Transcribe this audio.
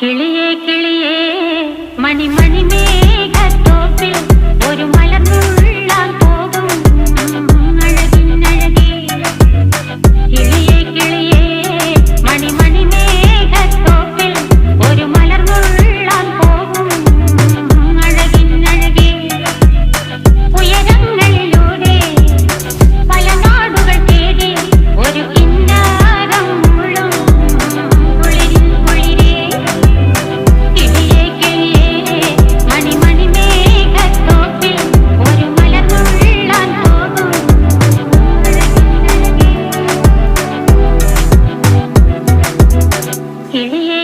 കിളിയേ കിളിയേ മണിമണി മേഘത്തോപ്പിൽ ഒരു മലർന്നുള്ളാൻ പോകും അഴകിനഴകേ. കിളിയേ കിളിയേ മണിമണി മേഘത്തോപ്പിൽ ഒരു മലർന്നുള്ളാൻ പോകും അഴകിനഴകേ. ഉയരങ്ങളിലൂടെ പല നാടുകൾ തേടി ഒരു കിന്നാരം മുള്ളും കുളിരിൻ കുളിരേ. കിളിയേ കിളിയേ മണിമണി മേഘത്തോപ്പിൽ ഒരു മലർന്നുള്ളാൻ പോകും അഴകിനഴകേ. കിളിയേ